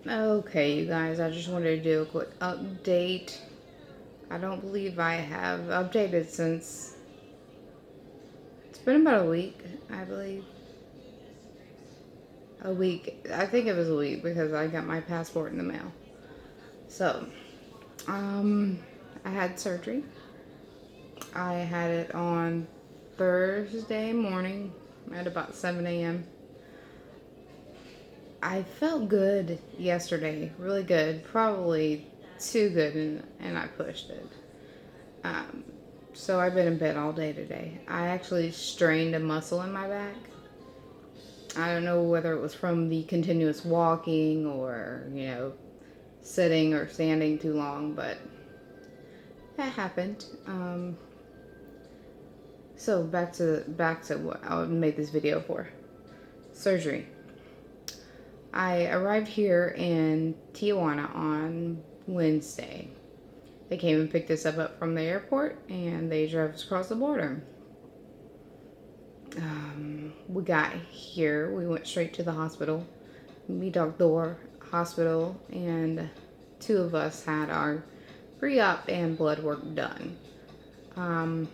Okay, you guys, I just wanted to do a quick update. I don't believe I have updated since it's been about a week, I believe. A week. I think it was a week because I got my passport in the mail. So, um, I had surgery. I had it on Thursday morning at about 7 a.m. I felt good yesterday, really good, probably too good, and I pushed it. Um, so I've been in bed all day today. I actually strained a muscle in my back. I don't know whether it was from the continuous walking or, sitting or standing too long, but that happened. So back to what I made this video for. Surgery. I arrived here in Tijuana on Wednesday. They came and picked us up from the airport and they drove us across the border. We got here, we went straight to the hospital. Me doctor, hospital, and two of us had our pre-op and blood work done. Um,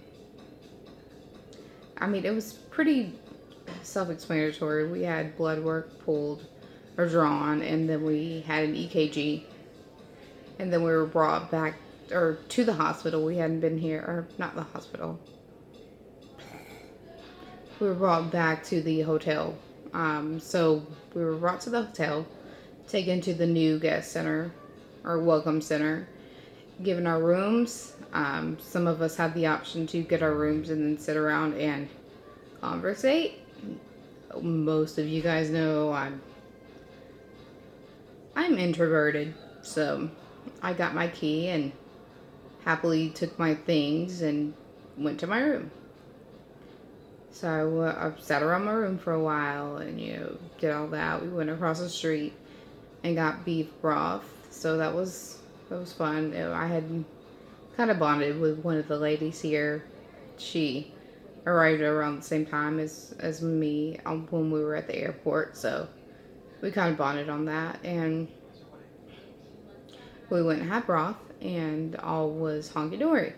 it was pretty self-explanatory. We had blood work pulled or drawn, and then we had an EKG, and then we were brought back or to the hospital. We hadn't been here, or not the hospital. We were brought back to the hotel. So we were brought to the hotel, taken to the new guest center or welcome center, given our rooms. Some of us had the option to get our rooms and then sit around and conversate. Most of you guys know I'm introverted, so I got my key and happily took my things and went to my room. So I sat around my room for a while and did all that. We went across the street and got beef broth, so that was fun. I had kind of bonded with one of the ladies here. She arrived around the same time as me when we were at the airport, so we kind of bonded on that. And we went and had broth, and all was honky dory.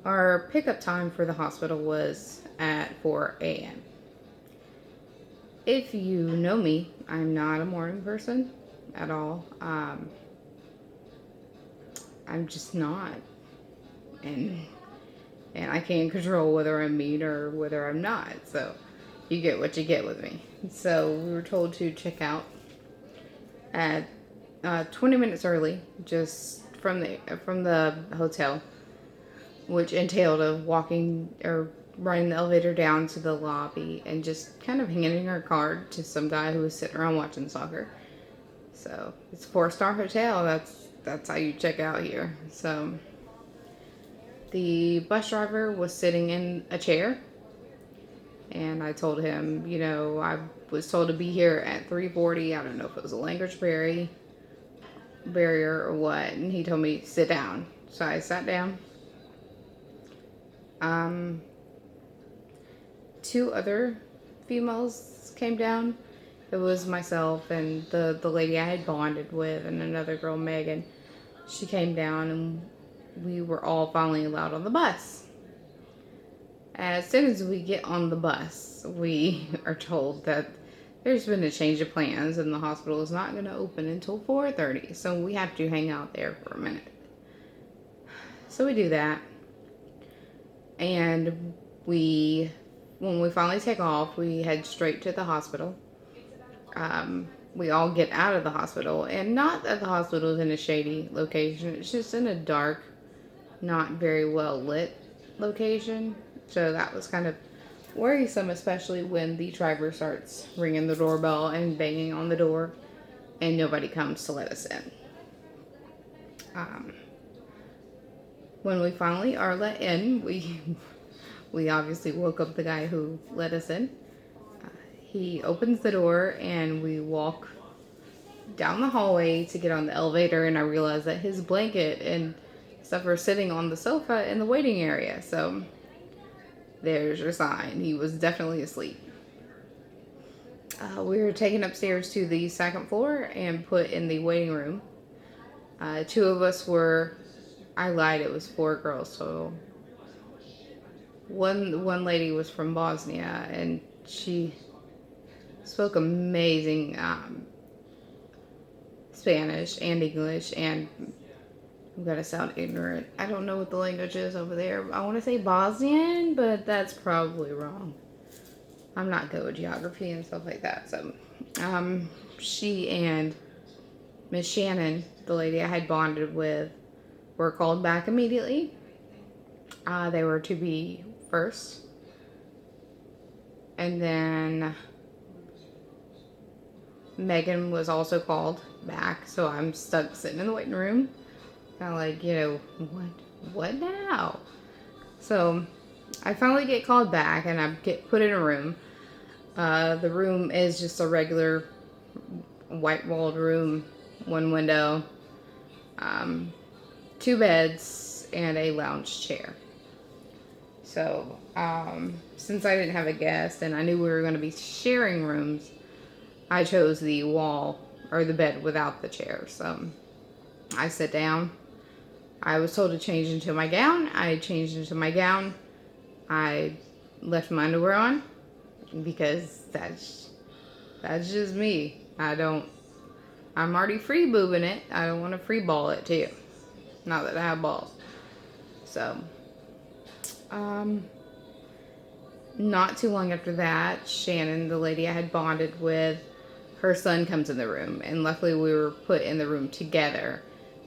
Our pickup time for the hospital was at 4 a.m. If you know me, I'm not a morning person at all. I'm just not, and I can't control whether I'm mean or whether I'm not. So you get what you get with me. So we were told to check out at 20 minutes early, just from the hotel, which entailed of walking or running the elevator down to the lobby and just kind of handing our card to some guy who was sitting around watching soccer. So it's a 4-star hotel. That's how you check out here. So the bus driver was sitting in a chair, and I told him, I was told to be here at 3:40. I don't know if it was a language barrier or what, and he told me sit down. So I sat down. Um, Two other females came down. It was myself and the lady I had bonded with, and another girl, Megan. She came down, and we were all finally allowed on the bus. As soon as we get on the bus, we are told that there's been a change of plans and the hospital is not going to open until 4:30. So we have to hang out there for a minute. So we do that. And when we finally take off, we head straight to the hospital. We all get out of the hospital, and not that the hospital is in a shady location. It's just in a dark, not very well lit location. So that was kind of worrisome, especially when the driver starts ringing the doorbell and banging on the door, and nobody comes to let us in. Um, when we finally are let in, we obviously woke up the guy who let us in. He opens the door, and we walk down the hallway to get on the elevator, and I realize that his blanket and stuff are sitting on the sofa in the waiting area. So there's your sign. He was definitely asleep. We were taken upstairs to the second floor and put in the waiting room. Two of us were, I lied, it was four girls. So one lady was from Bosnia, and she spoke amazing Spanish and English, and I'm gonna sound ignorant. I don't know what the language is over there. I want to say Bosnian, but that's probably wrong. I'm not good with geography and stuff like that. So, she and Miss Shannon, the lady I had bonded with, were called back immediately. They were to be first. And then Megan was also called back. So I'm stuck sitting in the waiting room. Kind of like, what now? So I finally get called back and I get put in a room. The room is just a regular white walled room, one window, two beds, and a lounge chair. So, since I didn't have a guest and I knew we were going to be sharing rooms, I chose the wall or the bed without the chairs. So, I sit down. I was told to change into my gown. I changed into my gown. I left my underwear on because that's just me. I'm already free boobing it. I don't want to free ball it too. Not that I have balls. So, not too long after that, Shannon, the lady I had bonded with, her son comes in the room, and luckily we were put in the room together.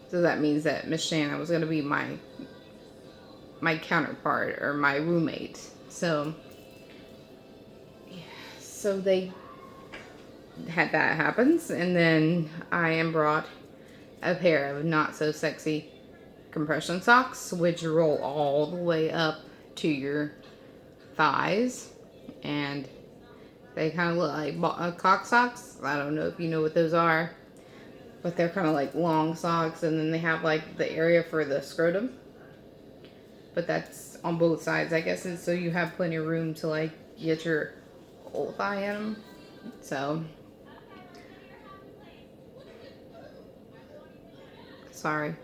So that means that Miss Shannon was going to be my counterpart or my roommate. So they had that happens, and then I am brought a pair of not so sexy compression socks, which roll all the way up to your thighs, and they kind of look like cock socks. I don't know if you know what those are, but they're kind of like long socks, and then they have like the area for the scrotum, but that's on both sides, I guess, and so you have plenty of room to like get your whole thigh in them. So sorry.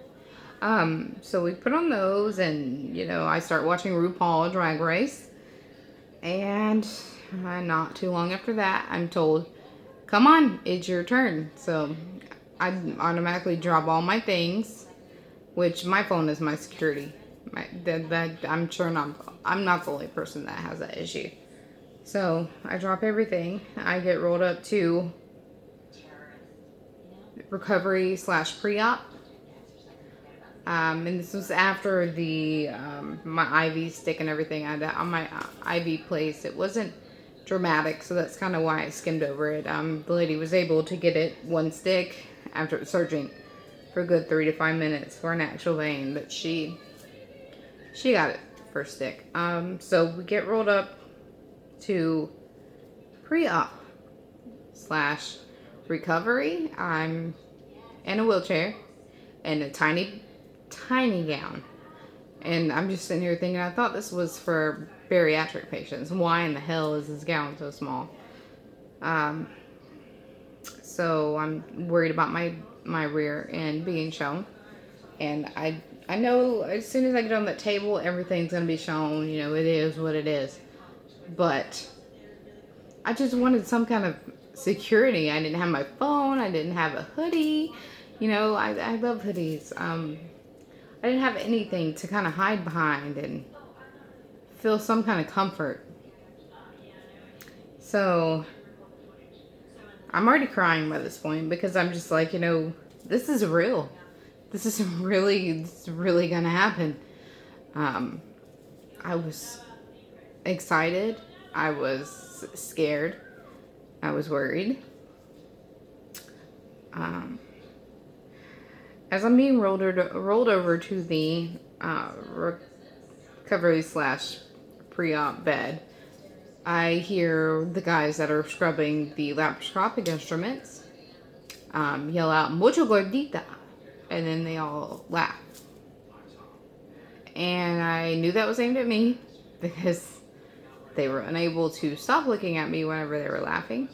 So we put on those, and I start watching RuPaul Drag Race, and not too long after that, I'm told, "Come on, it's your turn." So I automatically drop all my things, which my phone is my security. I'm sure I'm not the only person that has that issue. So I drop everything. I get rolled up to recovery / pre-op. And this was after the my IV stick and everything on my IV place. It wasn't dramatic, so that's kind of why I skimmed over it. The lady was able to get it one stick after surging for a good 3 to 5 minutes for an actual vein, but she got it first stick. So we get rolled up to pre-op / recovery. I'm in a wheelchair and a tiny gown, and I'm just sitting here thinking, I thought this was for bariatric patients. Why in the hell is this gown so small? So I'm worried about my rear end being shown, and I know as soon as I get on that table, everything's gonna be shown. It is what it is, but I just wanted some kind of security. I didn't have my phone. I didn't have a hoodie. I love hoodies. I didn't have anything to kind of hide behind and feel some kind of comfort. So I'm already crying by this point because I'm just like, this is real. This is really gonna happen. I was excited. I was scared. I was worried. As I'm being rolled over to the recovery / pre-op bed, I hear the guys that are scrubbing the laparoscopic instruments yell out, "Mucho gordita," and then they all laugh. And I knew that was aimed at me because they were unable to stop looking at me whenever they were laughing.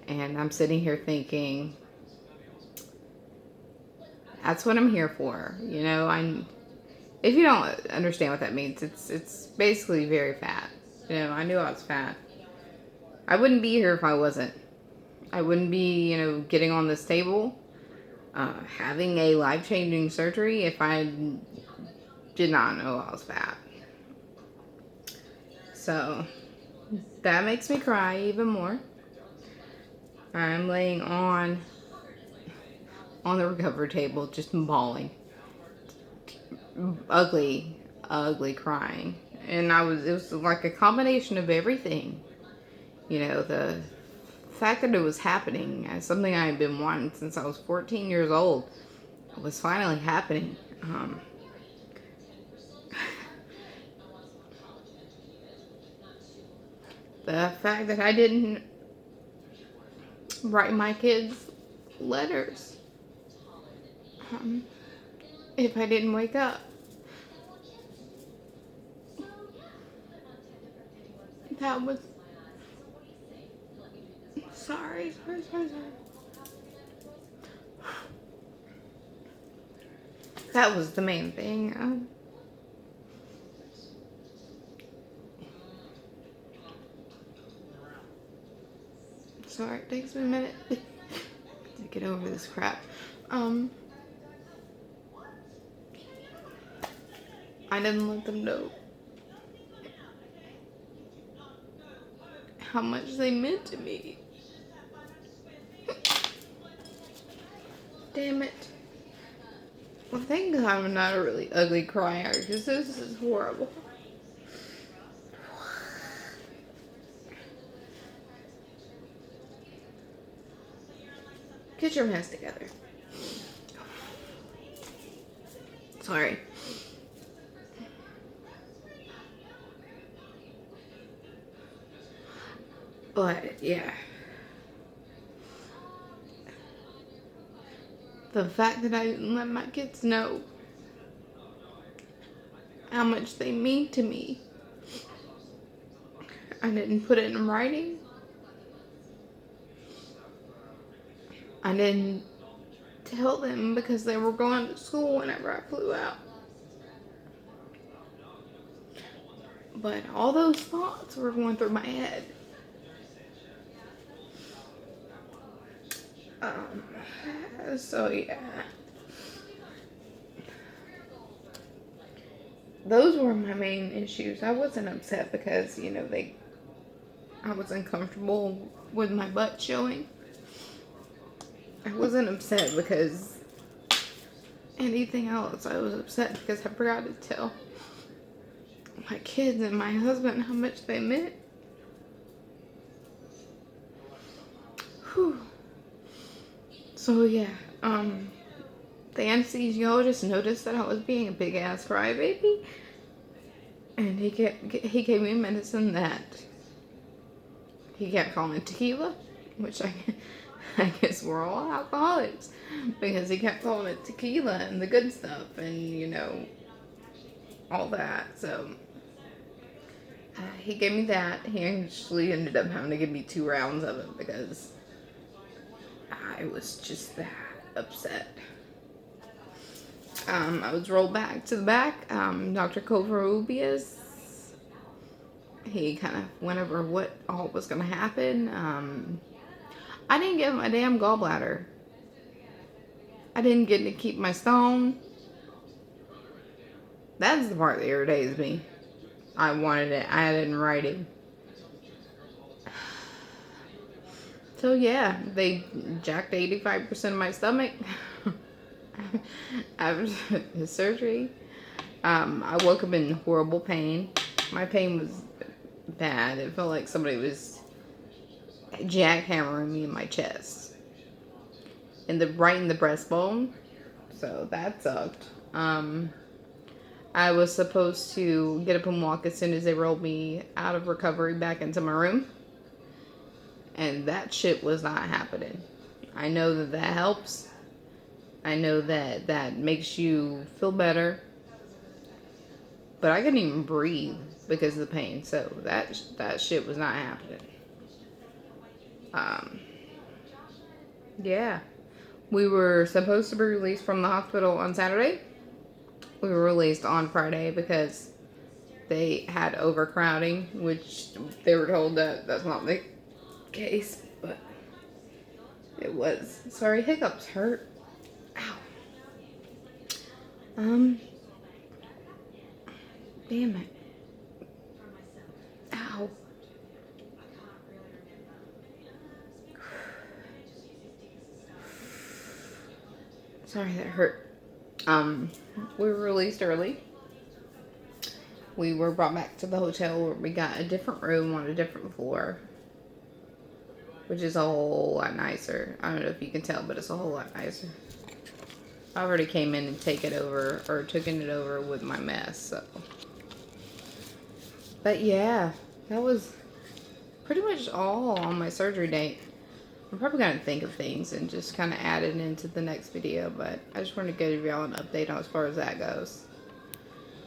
And I'm sitting here thinking, that's what I'm here for. You know, if you don't understand what that means, it's basically very fat. You know, I knew I was fat. I wouldn't be here if I wasn't. I wouldn't be, getting on this table, having a life-changing surgery if I did not know I was fat. So that makes me cry even more. I'm laying on the recovery table, just bawling, ugly crying, and it was like a combination of everything. The fact that it was happening as something I had been wanting since I was 14 years old was finally happening. The fact that I didn't write my kids letters if I didn't wake up. That was sorry. That was the main thing. Sorry, it takes me a minute to get over this crap. I didn't let them know how much they meant to me. Damn it. Well, thank God I'm not a really ugly crier, because this is horrible. Get your mess together. Sorry. But, yeah. The fact that I didn't let my kids know how much they mean to me. I didn't put it in writing. I didn't tell them because they were going to school whenever I flew out. But all those thoughts were going through my head. So yeah. Those were my main issues. I wasn't upset because, I was uncomfortable with my butt showing. I wasn't upset because anything else. I was upset because I forgot to tell my kids and my husband how much they meant. Whew. So yeah, the anesthesiologist noticed that I was being a big ass crybaby, and he gave me medicine that he kept calling tequila, which I guess we're all alcoholics, because he kept calling it tequila and the good stuff, and all that. So he gave me that. He actually ended up having to give me 2 rounds of it because I was just that upset. I was rolled back to the back. Dr. Covarrubias, he kind of went over what all was going to happen. I didn't get my damn gallbladder. I didn't get to keep my stone. That's the part that irritates me. I wanted it. I had it in writing. So yeah, they jacked 85% of my stomach after the surgery. I woke up in horrible pain. My pain was bad. It felt like somebody was jackhammering me in my chest, right in the breastbone. So that sucked. I was supposed to get up and walk as soon as they rolled me out of recovery back into my room. And that shit was not happening. I know that helps. I know that makes you feel better. But I couldn't even breathe because of the pain. So that shit was not happening. Yeah. We were supposed to be released from the hospital on Saturday. We were released on Friday because they had overcrowding, which they were told that that's not the case, but it was. Sorry, hiccups hurt. Ow. Um, damn it. Ow. Sorry, that hurt. We were released early. We were brought back to the hotel where we got a different room on a different floor, which is a whole lot nicer. I don't know if you can tell, but it's a whole lot nicer. I already came in and taken it over with my mess, so. But yeah, that was pretty much all on my surgery date. I'm probably going to think of things and just kind of add it into the next video, but I just wanted to give y'all an update on as far as that goes.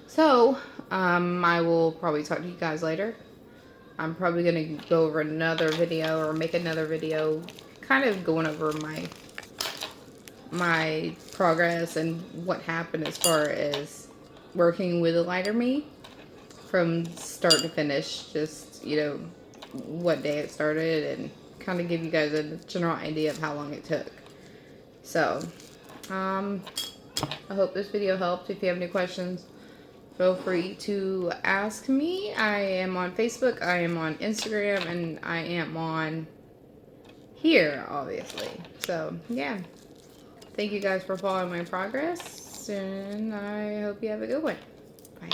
So, I will probably talk to you guys later. I'm probably going to go over another video or make another video kind of going over my progress and what happened as far as working with a lighter me from start to finish. Just, you know, what day it started and kind of give you guys a general idea of how long it took. So, I hope this video helped. If you have any questions, feel free to ask me. I am on Facebook, I am on Instagram, and I am on here, obviously. So, yeah. Thank you guys for following my progress, and I hope you have a good one. Bye.